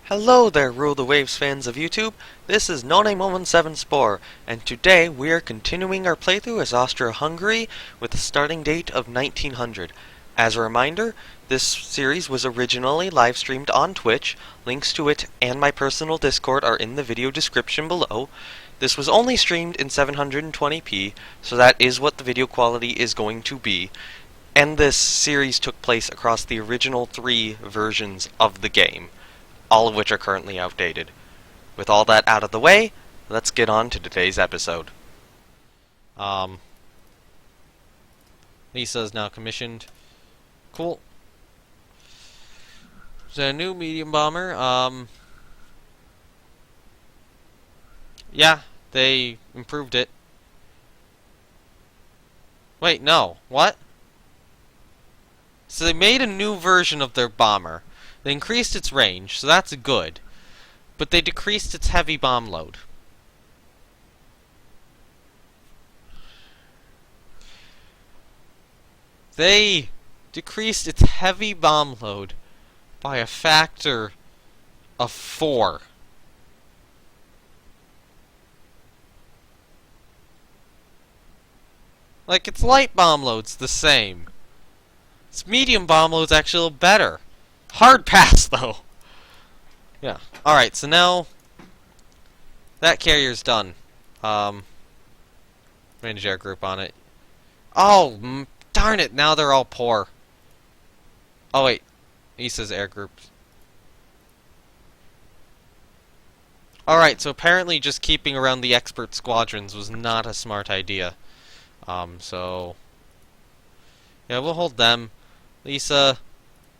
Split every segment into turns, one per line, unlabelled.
Hello there, Rule the Waves fans of YouTube. This is No Name 17 Spore, and today we are continuing our playthrough as Austria-Hungary with a starting date of 1900. As a reminder, this series was originally live streamed on Twitch. Links to it and my personal Discord are in the video description below. This was only streamed in 720p, so that is what the video quality is going to be. And this series took place across the original 3 versions of the game, all of which are currently outdated. With all that out of the way, let's get on to today's episode.
Lisa is now commissioned. Cool. There's a new medium bomber. Yeah, they improved it. Wait, no. What? So they made a new version of their bomber. They increased its range, so that's good. But they decreased its heavy bomb load. They decreased its heavy bomb load by a factor of 4. Like, its light bomb load's the same. Its medium bomb load's actually a little better. Hard pass, though. Yeah. Alright, so now that carrier's done. Manage air group on it. Oh, darn it, now they're all poor. Oh, wait. He says air groups. Alright, so apparently just keeping around the expert squadrons was not a smart idea. So yeah, we'll hold them. Lisa,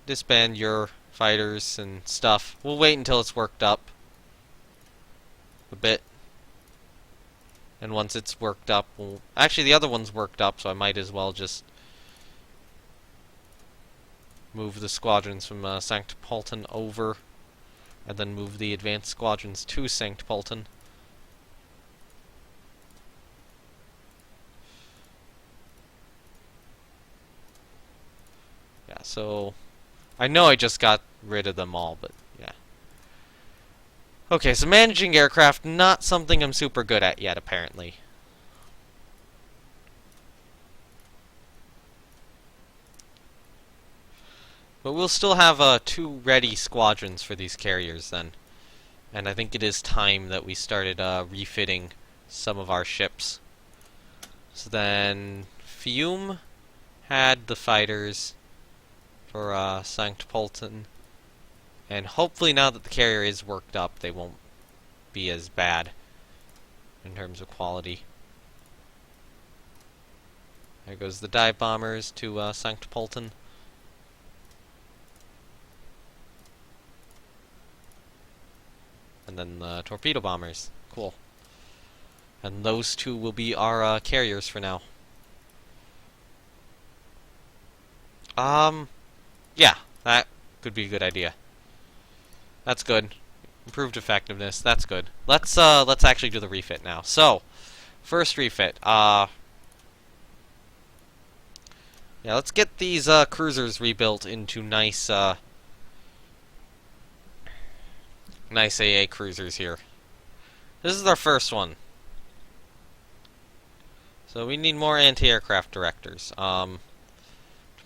disband your fighters and stuff. We'll wait until it's worked up a bit. And once it's worked up, we'll... Actually, the other one's worked up, so I might as well just move the squadrons from Sankt Pölten over, and then move the advanced squadrons to Sankt Pölten. Yeah, so I know I just got rid of them all, but yeah. Okay, so managing aircraft, not something I'm super good at yet, apparently. But we'll still have 2 ready squadrons for these carriers then. And I think it is time that we started refitting some of our ships. So then Fiume had the fighters for Sankt Pölten, and hopefully now that the carrier is worked up, they won't be as bad in terms of quality. There goes the dive bombers to Sankt Pölten. And then the torpedo bombers. Cool. And those 2 will be our carriers for now. Yeah, that could be a good idea. That's good. Improved effectiveness. That's good. Let's actually do the refit now. So, first refit. Yeah, let's get these cruisers rebuilt into nice nice AA cruisers here. This is our first one. So we need more anti-aircraft directors.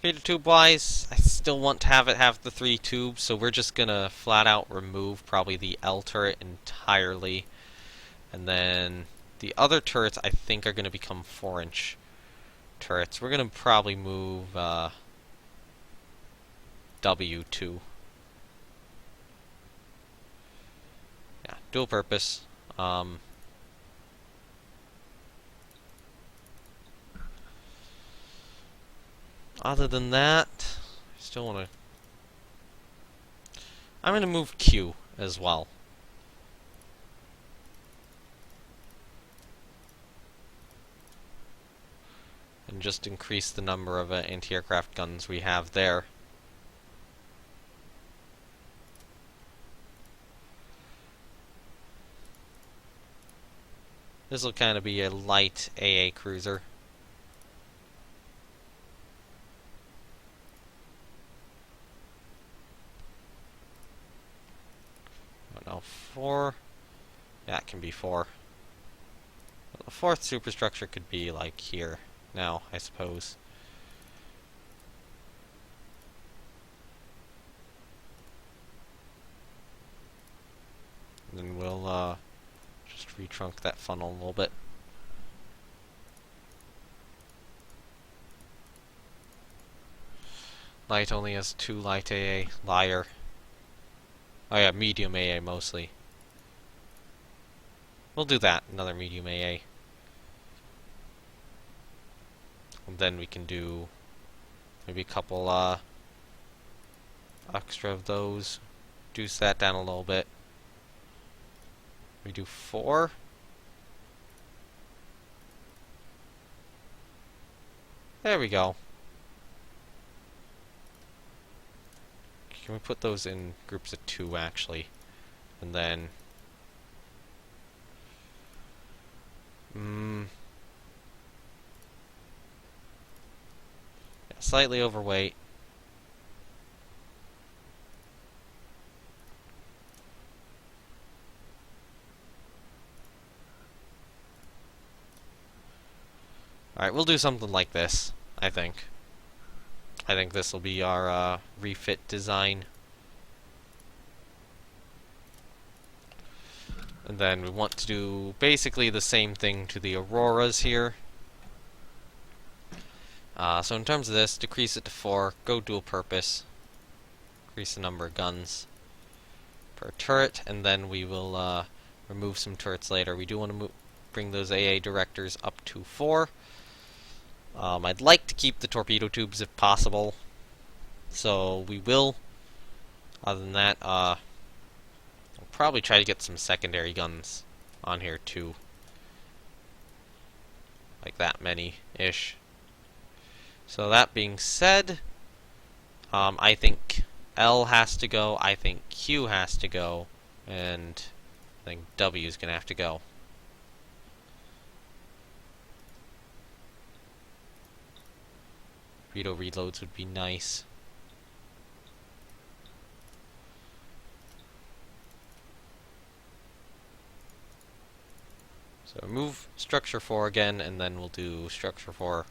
Torpedo tube wise, I still want to have it have the 3 tubes, so we're just gonna flat out remove probably the L turret entirely. And then the other turrets I think are gonna become 4-inch turrets. We're gonna probably move W2. Yeah, dual purpose. Other than that, I still want to... I'm going to move Q as well. And just increase the number of anti-aircraft guns we have there. This will kind of be a light AA cruiser. No, 4. Yeah, it can be 4. The fourth superstructure could be like here now, I suppose. And then we'll just retrunk that funnel a little bit. Light only has 2 light AA. Liar. Oh yeah, medium AA mostly. We'll do that. Another medium AA. And then we can do maybe a couple extra of those. Reduce that down a little bit. We do 4. There we go. Can we put those in groups of 2 actually? And then yeah, slightly overweight. Alright, we'll do something like this, I think. I think this will be our refit design. And then we want to do basically the same thing to the Auroras here. So in terms of this, decrease it to 4, go dual purpose, increase the number of guns per turret, and then we will remove some turrets later. We do want to bring those AA directors up to 4. I'd like to keep the torpedo tubes if possible, so we will. Other than that, I'll probably try to get some secondary guns on here too. Like that many-ish. So that being said, I think L has to go, I think Q has to go, and I think W is going to have to go. Torpedo reloads would be nice. So remove structure 4 again, and then we'll do structure 4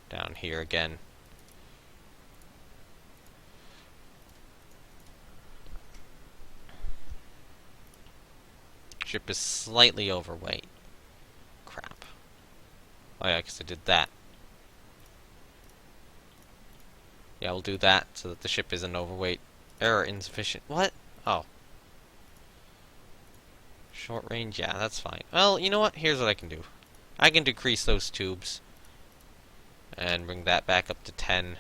down here again. Ship is slightly overweight. Crap. Oh yeah, because I did that. Yeah, we'll do that so that the ship isn't overweight. Error insufficient. What? Oh. Short range? Yeah, that's fine. Well, you know what? Here's what I can do. I can decrease those tubes. And bring that back up to 10.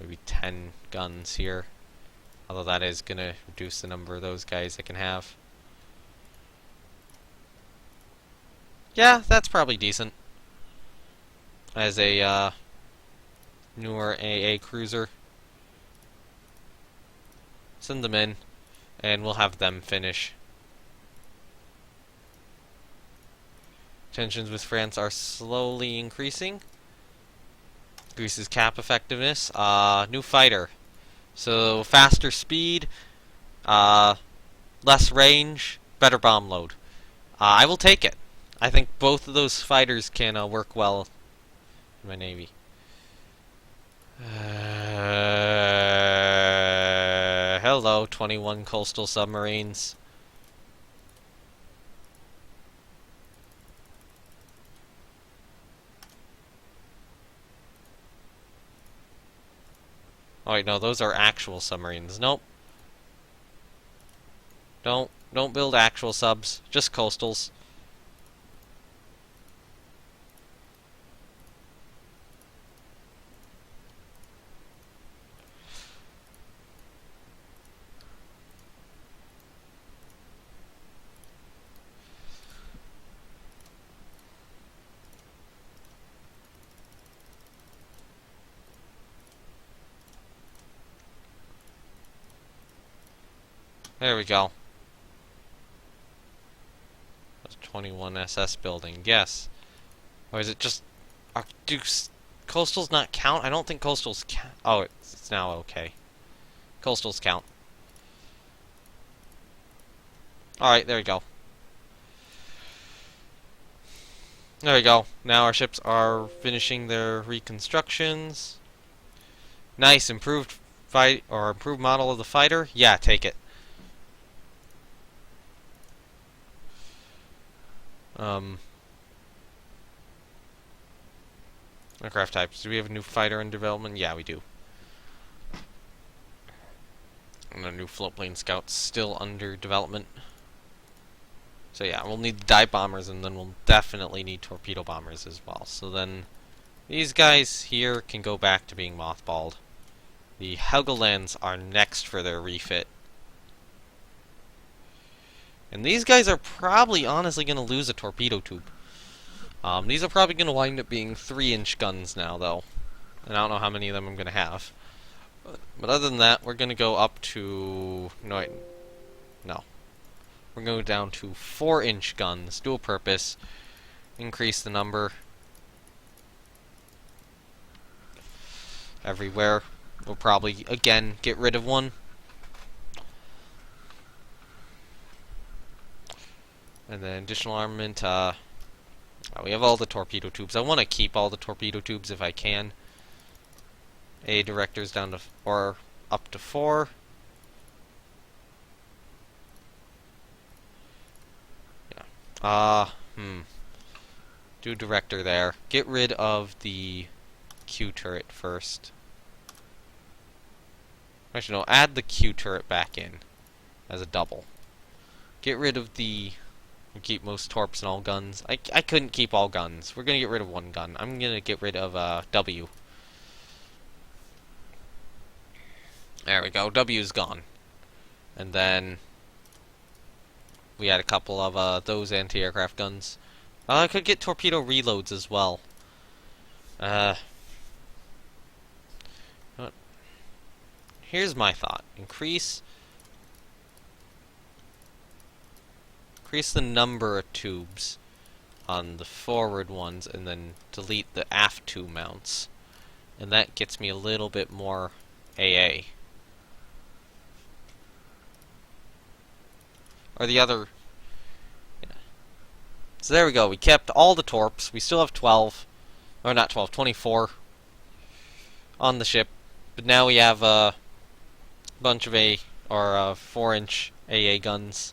Maybe 10 guns here. Although that is going to reduce the number of those guys I can have. Yeah, that's probably decent. As a newer AA cruiser. Send them in, and we'll have them finish. Tensions with France are slowly increasing. Increases cap effectiveness. New fighter. So faster speed, less range, better bomb load. I will take it. I think both of those fighters can work well in my navy. Hello, 21 coastal submarines. Oh wait, no, those are actual submarines. Nope. Don't build actual subs, just coastals. There we go. That's 21 SS building, yes. Or is it just... do coastals not count? I don't think coastals count. Oh, it's now okay. Coastals count. Alright, there we go. There we go. Now our ships are finishing their reconstructions. Nice, improved fight or improved model of the fighter. Yeah, take it. Aircraft types. Do we have a new fighter in development? Yeah, we do. And a new floatplane scout still under development. So yeah, we'll need dive bombers, and then we'll definitely need torpedo bombers as well. So then these guys here can go back to being mothballed. The Helgolands are next for their refit. And these guys are probably honestly going to lose a torpedo tube. These are probably going to wind up being 3-inch guns now, though. And I don't know how many of them I'm going to have. But other than that, we're going to go up to... No. We're going to go down to 4-inch guns, dual purpose. Increase the number everywhere. We'll probably, again, get rid of one. And then additional armament, we have all the torpedo tubes. I want to keep all the torpedo tubes if I can. A directors down to, or up to 4. Yeah. Do director there. Get rid of the Q turret first. Actually, no, add the Q turret back in as a double. Get rid of the... Keep most torps and all guns. I couldn't keep all guns. We're gonna get rid of one gun. I'm gonna get rid of W. There we go. W's gone. And then we had a couple of those anti-aircraft guns. I could get torpedo reloads as well. Here's my thought. Increase the number of tubes on the forward ones, and then delete the aft 2 mounts. And that gets me a little bit more AA. Or the other... Yeah. So there we go. We kept all the torps. We still have 12. Or not 12, 24 on the ship. But now we have a bunch of 4-inch AA guns.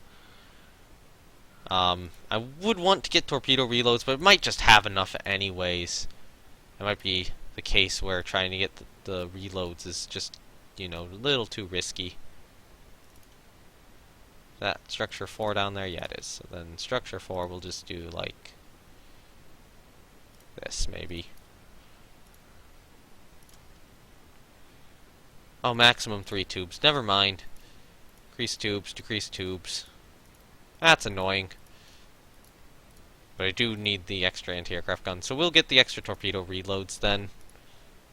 I would want to get torpedo reloads, but it might just have enough anyways. It might be the case where trying to get the reloads is just, a little too risky. That structure 4 down there? Yeah, it is. So then structure 4 we'll just do like this, maybe. Oh, maximum 3 tubes. Never mind. Increase tubes, decrease tubes. That's annoying. But I do need the extra anti-aircraft gun. So we'll get the extra torpedo reloads then.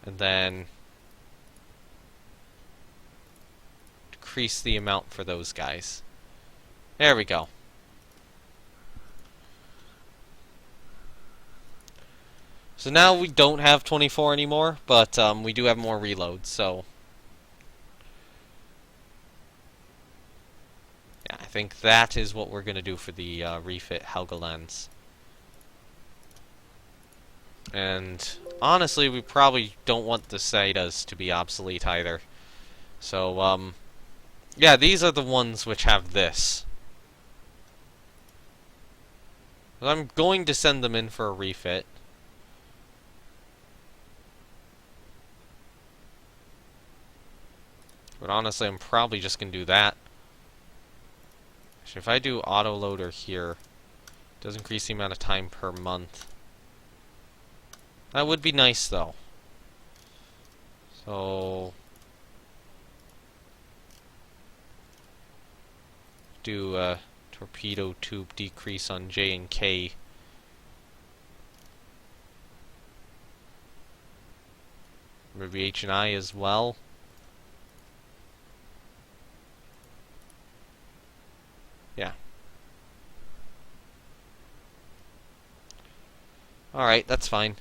And then decrease the amount for those guys. There we go. So now we don't have 24 anymore, but we do have more reloads, so... Yeah, I think that is what we're going to do for the refit Helgolands. And honestly, we probably don't want the Saitas to be obsolete either. So, yeah, these are the ones which have this. I'm going to send them in for a refit. But honestly, I'm probably just going to do that. Actually, if I do autoloader here, it does increase the amount of time per month. That would be nice, though. So... do a torpedo tube decrease on J and K. Maybe H and I as well. Yeah. Alright, that's fine.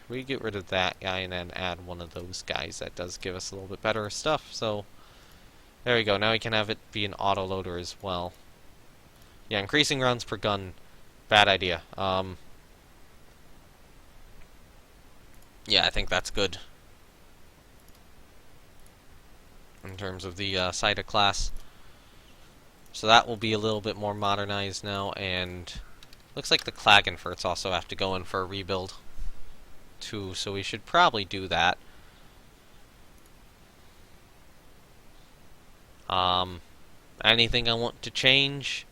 We get rid of that guy and then add one of those guys. That does give us a little bit better stuff. So there we go. Now we can have it be an auto-loader as well. Yeah, increasing rounds per gun. Bad idea. Yeah, I think that's good. In terms of the Cider class. So that will be a little bit more modernized now, and looks like the Klagenfurts also have to go in for a rebuild too, so we should probably do that. Anything I want to change?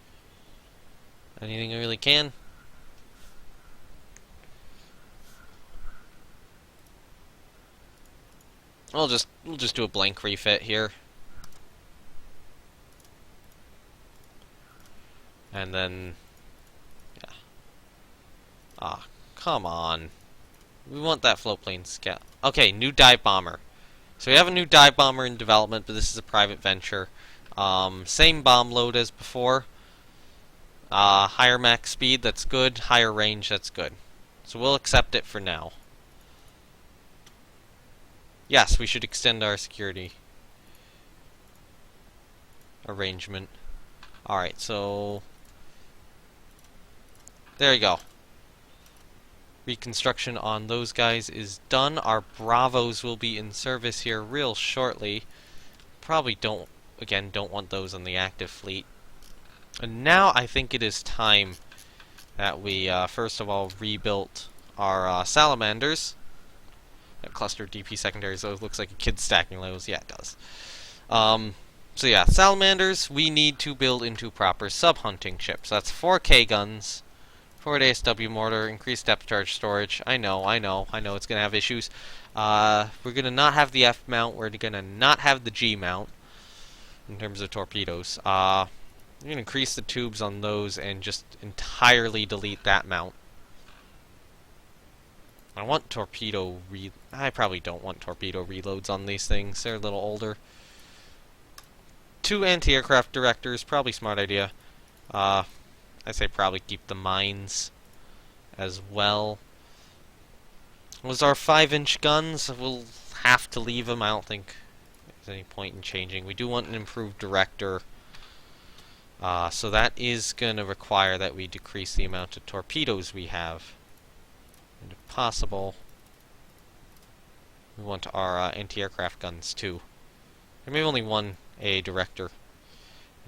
Anything I really can? We'll just do a blank refit here. And then yeah. Ah, come on. We want that floatplane scout. Okay, new dive bomber. So we have a new dive bomber in development, but this is a private venture. Same bomb load as before. Higher max speed, that's good. Higher range, that's good. So we'll accept it for now. Yes, we should extend our security arrangement. Alright, so there you go. Reconstruction on those guys is done. Our Bravos will be in service here real shortly. Probably don't want those on the active fleet. And now I think it is time that we first of all rebuilt our salamanders. That cluster DP secondaries, so it looks like a kid stacking Legos. Yeah, it does. So yeah, salamanders we need to build into proper sub-hunting ships. That's 4K guns, forward ASW mortar, increased depth charge storage. I know it's gonna have issues. We're gonna not have the F mount. We're gonna not have the G mount in terms of torpedoes. We're gonna increase the tubes on those and just entirely delete that mount. I want torpedo I probably don't want torpedo reloads on these things. They're a little older. 2 anti-aircraft directors, probably smart idea. I say probably keep the mines as well. Was our 5-inch guns? We'll have to leave them. I don't think there's any point in changing. We do want an improved director. So that is going to require that we decrease the amount of torpedoes we have. And if possible, we want our anti-aircraft guns too. And we have only one A director.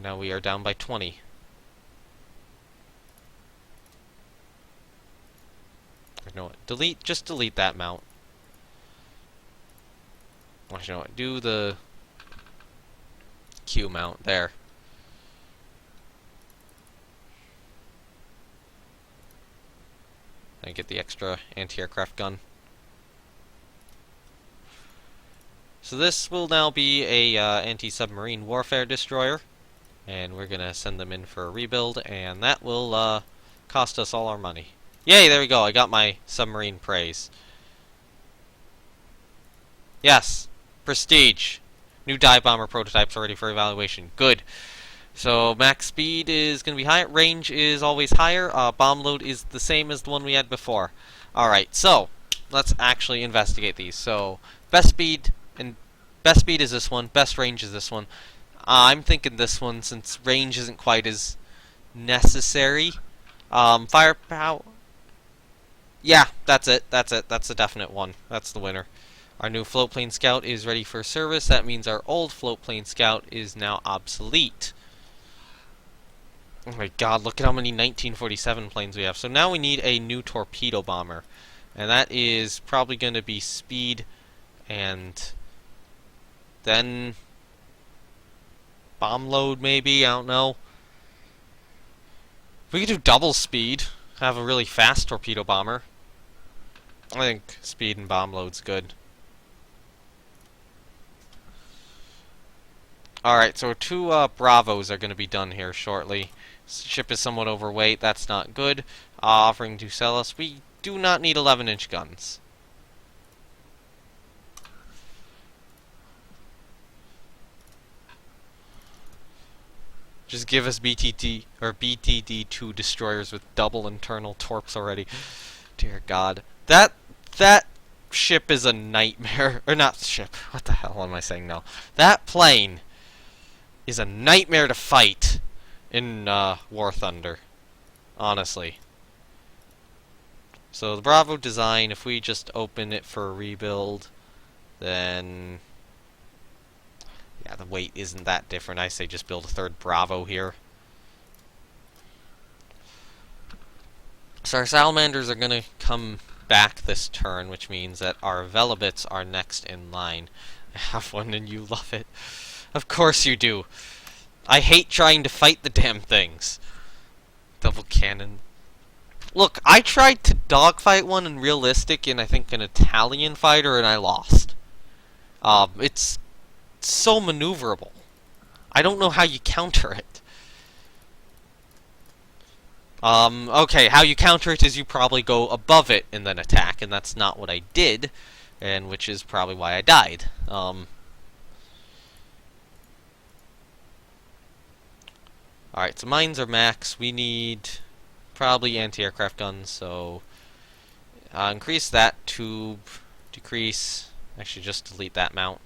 Now we are down by 20. You know what? Just delete that mount. Actually, you know what? Do the Q mount there. And get the extra anti-aircraft gun. So this will now be a anti-submarine warfare destroyer, and we're gonna send them in for a rebuild, and that will cost us all our money. Yay! There we go. I got my submarine praise. Yes, prestige. New dive bomber prototypes are ready for evaluation. Good. So max speed is going to be higher. Range is always higher. Bomb load is the same as the one we had before. Alright, so let's actually investigate these. So best speed is this one. Best range is this one. I'm thinking this one since range isn't quite as necessary. Firepower. Yeah, that's it. That's a definite one. That's the winner. Our new floatplane scout is ready for service. That means our old floatplane scout is now obsolete. Oh my god, look at how many 1947 planes we have. So now we need a new torpedo bomber. And that is probably going to be speed and then bomb load maybe, I don't know. We could do double speed, have a really fast torpedo bomber. I think speed and bomb load's good. Alright, so 2 Bravos are going to be done here shortly. Ship is somewhat overweight, that's not good. Offering to sell us. We do not need 11-inch guns. Just give us BTT or BTD2 destroyers with double internal torps already. Dear God, that ship is a nightmare. Or not ship. What the hell am I saying now? That plane is a nightmare to fight in War Thunder. Honestly. So the Bravo design, if we just open it for a rebuild, then yeah, the weight isn't that different. I say just build a third Bravo here. So our Salamanders are going to come back this turn, which means that our Velobits are next in line. I have one and you love it. Of course you do. I hate trying to fight the damn things. Double cannon. Look, I tried to dogfight one in realistic in, I think, an Italian fighter, and I lost. It's so maneuverable. I don't know how you counter it. Okay, how you counter it is you probably go above it and then attack, and that's not what I did, and which is probably why I died. Alright, so mines are max. We need probably anti-aircraft guns, so increase that tube, decrease, actually just delete that mount.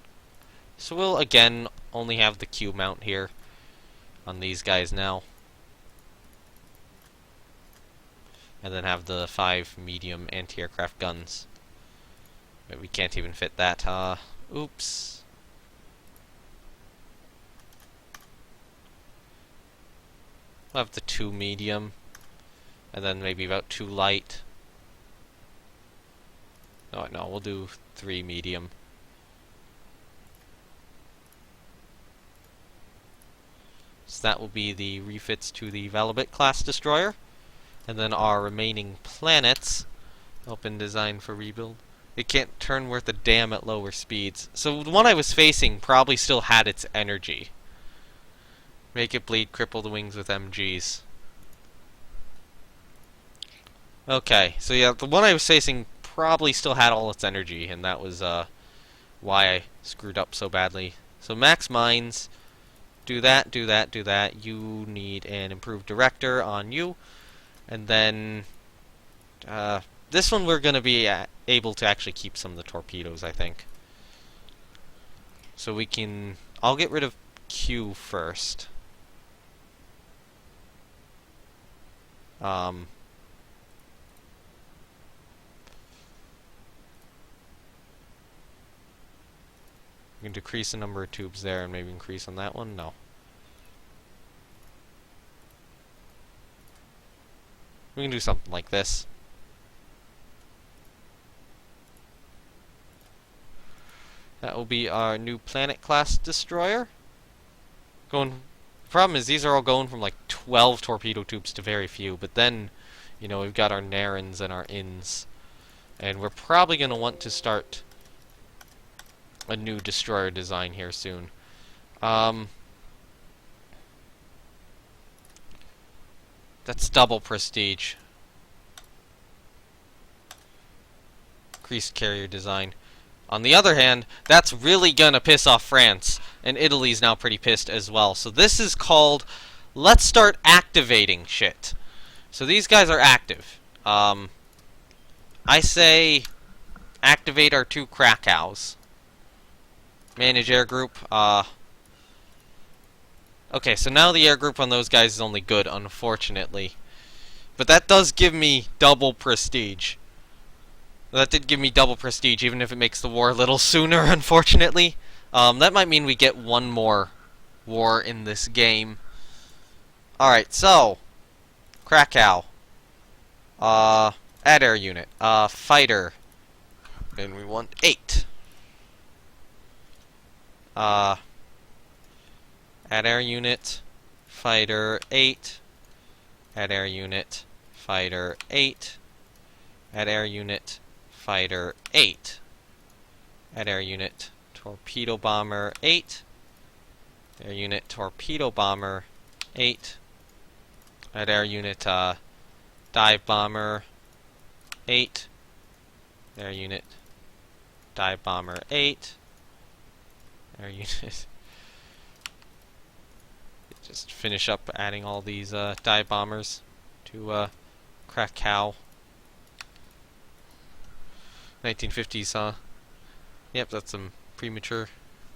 So we'll again only have the Q mount here on these guys now. And then have the 5 medium anti-aircraft guns. But we can't even fit that, oops. We'll have the 2 medium. And then maybe about 2 light. No, we'll do 3 medium. So that will be the refits to the Velobit class destroyer. And then our remaining planets, open design for rebuild. It can't turn worth a damn at lower speeds. So the one I was facing probably still had its energy. Make it bleed, cripple the wings with MGs. Okay, so yeah, the one I was facing probably still had all its energy, and that was why I screwed up so badly. So max mines, do that, do that, do that. You need an improved director on you. And then this one we're going to be able to actually keep some of the torpedoes, I think. So we can... I'll get rid of Q first. We can decrease the number of tubes there and maybe increase on that one? No. We can do something like this. That will be our new planet class destroyer. The problem is these are all going from like 12 torpedo tubes to very few, but then, you know, we've got our Narins and our Inns. And we're probably going to want to start a new destroyer design here soon. That's double prestige. Increased carrier design. On the other hand, that's really gonna piss off France, and Italy's now pretty pissed as well. So this is called, let's start activating shit. So these guys are active. I say activate our 2 Krakows. Manage air group. Okay, so now the air group on those guys is only good, unfortunately. But that does give me double prestige. That did give me double prestige, even if it makes the war a little sooner, unfortunately. That might mean we get one more war in this game. Alright, so... Krakow. Add air unit. Fighter. And we want 8. Add air unit, fighter 8. Add air unit, fighter 8. Add air unit, fighter 8. Add air unit, torpedo bomber 8. Air unit, torpedo bomber 8. Add air unit, dive bomber 8. Air unit, dive bomber 8. Air unit. just finish up adding all these dive bombers to Krakow. 1950s, huh? Yep, that's some premature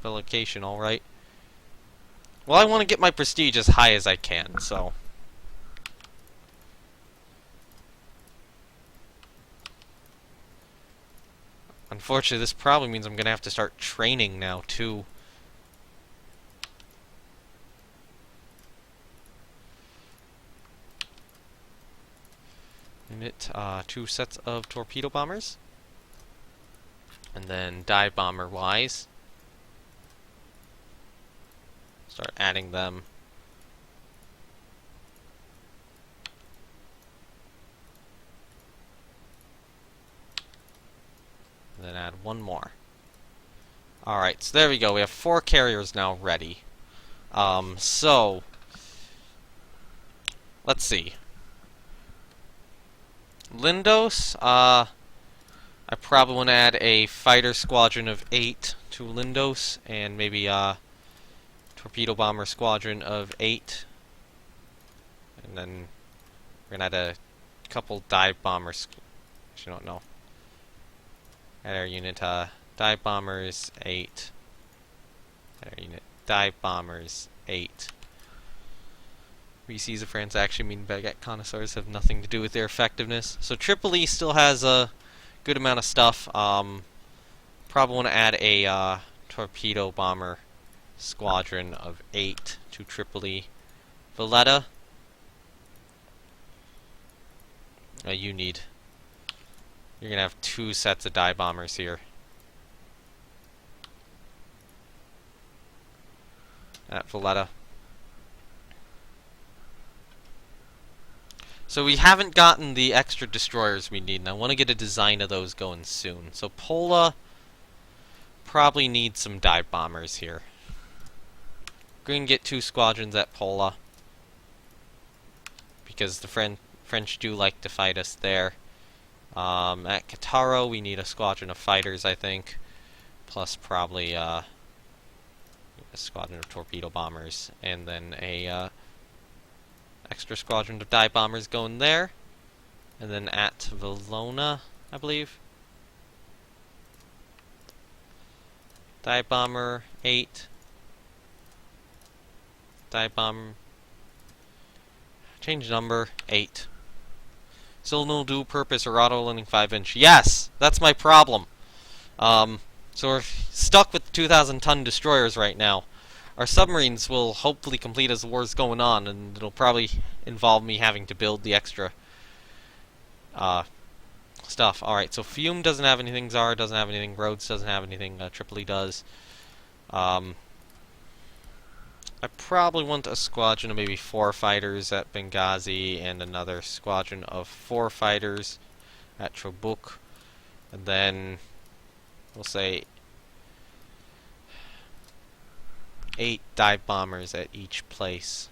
relocation, alright. Well, I want to get my prestige as high as I can, so... Unfortunately, this probably means I'm going to have to start training now, too. Unit, 2 sets of torpedo bombers. And then dive bomber-wise, start adding them. And then add one more. Alright, so there we go. We have 4 carriers now ready. So, let's see. Lindos, I probably want to add a fighter squadron of 8 to Lindos, and maybe a torpedo bomber squadron of 8. And then we're going to add a couple dive bombers. Actually, don't know. Add our unit, dive bombers 8. Add our unit, dive bombers 8. VCs of France actually mean baguette connoisseurs have nothing to do with their effectiveness. So Tripoli still has a good amount of stuff. Probably want to add a torpedo bomber squadron of 8 to Tripoli. Valletta, you're going to have 2 sets of dive bombers here. At Valletta. So we haven't gotten the extra destroyers we need, and I want to get a design of those going soon. So Pola probably needs some dive bombers here. We're going to get 2 squadrons at Pola, because the French do like to fight us there. At Kataro, we need a squadron of fighters, I think, plus probably a squadron of torpedo bombers, and then a extra squadron of dive bombers going there. And then at Valona, I believe, dive bomber 8, dive bomber, change number, 8. Still no dual purpose or auto loading 5-inch. Yes, that's my problem. So we're stuck with 2,000-ton destroyers right now. Our submarines will hopefully complete as the war's going on, and it'll probably involve me having to build the extra stuff. Alright, so Fiume doesn't have anything, Zara doesn't have anything, Rhodes doesn't have anything, Tripoli does. I probably want a squadron of maybe 4 fighters at Benghazi, and another squadron of 4 fighters at Trobuk. And then, we'll say 8 dive bombers at each place.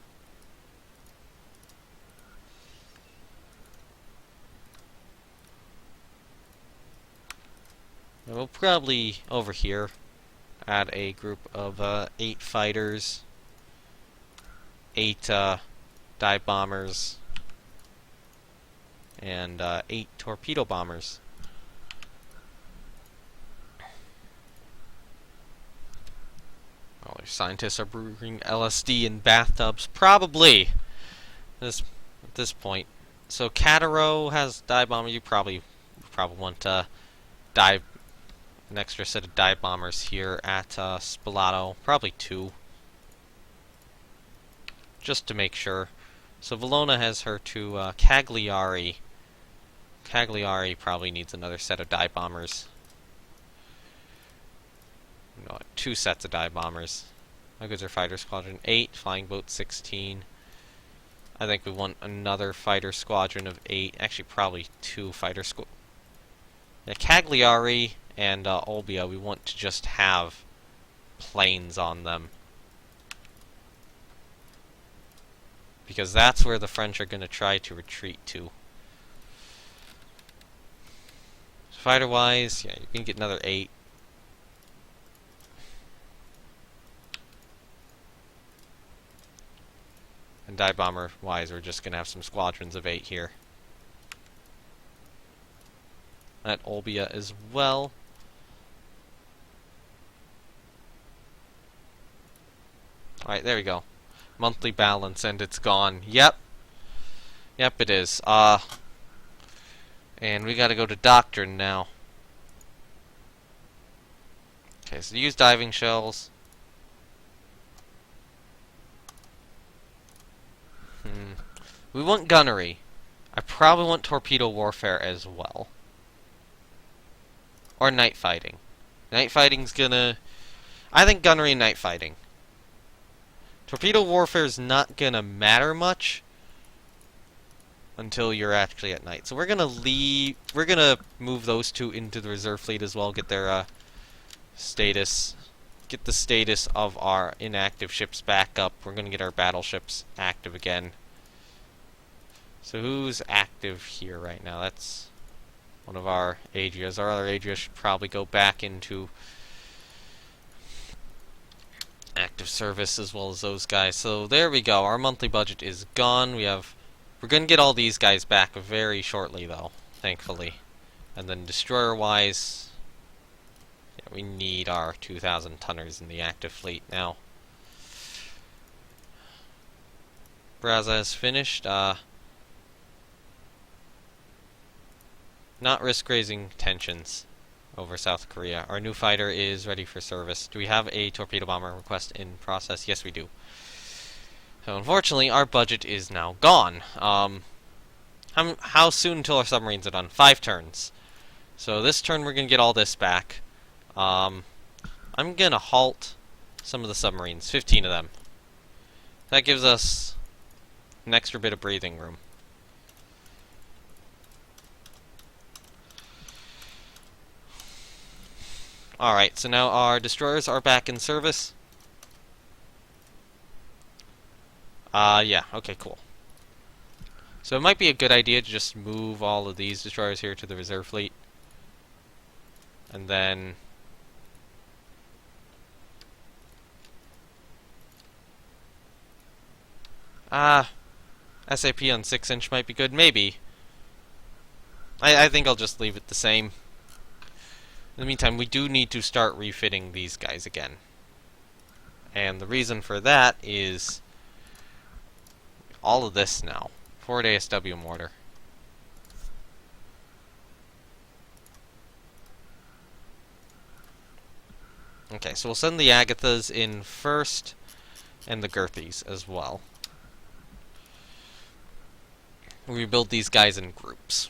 And we'll probably, over here, add a group of 8 fighters, 8 dive bombers, and 8 torpedo bombers. Scientists are brewing LSD in bathtubs, probably. At this point, so Kataro has dive bomber. You probably want an extra set of dive bombers here at Spalato, probably 2, just to make sure. So Valona has her 2 Cagliari. Cagliari probably needs another set of dive bombers. No, 2 sets of dive bombers. My goods are fighter squadron 8, flying boat 16. I think we want another fighter squadron of 8. Actually, probably 2 fighter squadrons. Yeah, Cagliari and Olbia, we want to just have planes on them, because that's where the French are going to try to retreat to. Fighter-wise, yeah, you can get another 8. And dive bomber wise, we're just gonna have some squadrons of 8 here. At Olbia as well. Alright, there we go. Monthly balance, and it's gone. Yep. Yep, it is. And we gotta go to Doctrine now. Okay, so use diving shells. We want gunnery. I probably want torpedo warfare as well. Or night fighting. Night fighting's gonna... I think gunnery and night fighting. Torpedo warfare is not gonna matter much until you're actually at night. So we're gonna leave... We're gonna move those two into the reserve fleet as well. Get their status... Get the status of our inactive ships back up. We're gonna get our battleships active again. So who's active here right now? That's one of our Adrias. Our other Adria should probably go back into active service as well as those guys. So there we go. Our monthly budget is gone. We're going to get all these guys back very shortly though, thankfully. And then destroyer-wise, yeah, we need our 2,000 tonners in the active fleet now. Braza is finished. Not risk raising tensions over South Korea. Our new fighter is ready for service. Do we have a torpedo bomber request in process? Yes, we do. So unfortunately, our budget is now gone. How soon until our submarines are done? 5 turns. So this turn we're going to get all this back. I'm going to halt some of the submarines, 15 of them. That gives us an extra bit of breathing room. Alright, so now our destroyers are back in service. Yeah, okay, cool. So it might be a good idea to just move all of these destroyers here to the reserve fleet. And then... SAP on 6-inch might be good, maybe. I think I'll just leave it the same. In the meantime, we do need to start refitting these guys again. And the reason for that is all of this now. Forward ASW mortar. Okay, so we'll send the Agathas in first, and the Girthies as well. We build these guys in groups.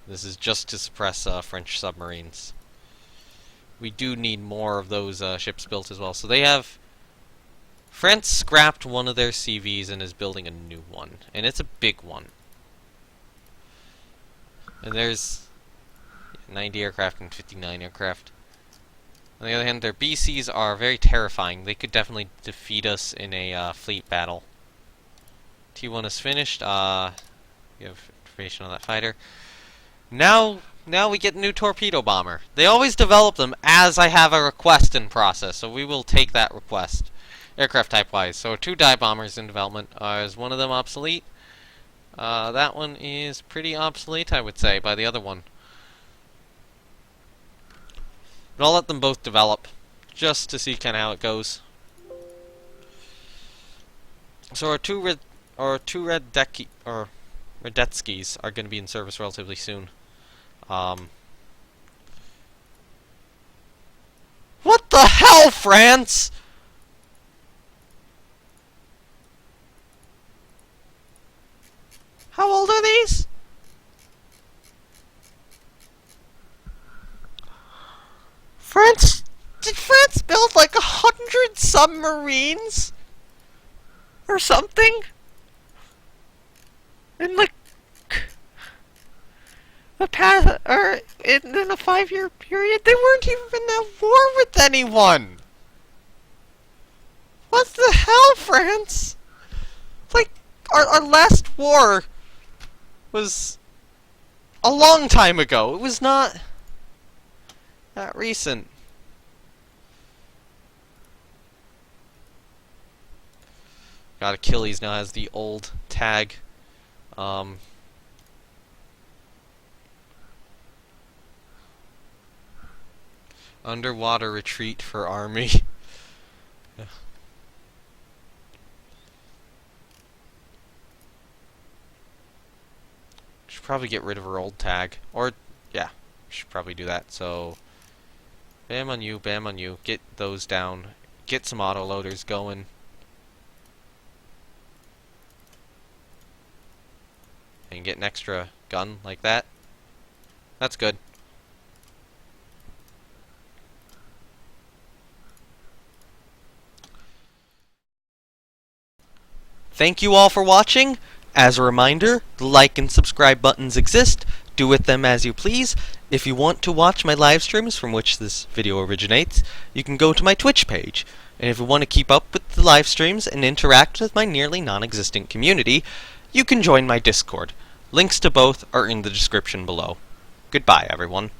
This is just to suppress French submarines. We do need more of those ships built as well. So they have... France scrapped one of their CVs and is building a new one. And it's a big one. And there's 90 aircraft and 59 aircraft. On the other hand, their BCs are very terrifying. They could definitely defeat us in a fleet battle. T1 is finished. We have information on that fighter. Now we get a new torpedo bomber. They always develop them as I have a request in process, so we will take that request. Aircraft type-wise. So 2 dive bombers in development. Is one of them obsolete? That one is pretty obsolete, I would say, by the other one. But I'll let them both develop, just to see kind of how it goes. So our two Radetskis are going to be in service relatively soon. What the hell, France? How old are these? France? Did France build like 100 submarines? Or something? In like the past, or in a 5-year period, they weren't even at war with anyone. What the hell, France? Like our last war was a long time ago. It was not that recent. Got Achilles now has the old tag. Underwater retreat for army. Should probably get rid of her old tag. Or, yeah, should probably do that. So, bam on you, bam on you. Get those down. Get some autoloaders going. And get an extra gun like that. That's good.
Thank you all for watching. As a reminder, the like and subscribe buttons exist. Do with them as you please. If you want to watch my live streams from which this video originates, you can go to my Twitch page. And if you want to keep up with the live streams and interact with my nearly non-existent community, you can join my Discord. Links to both are in the description below. Goodbye, everyone.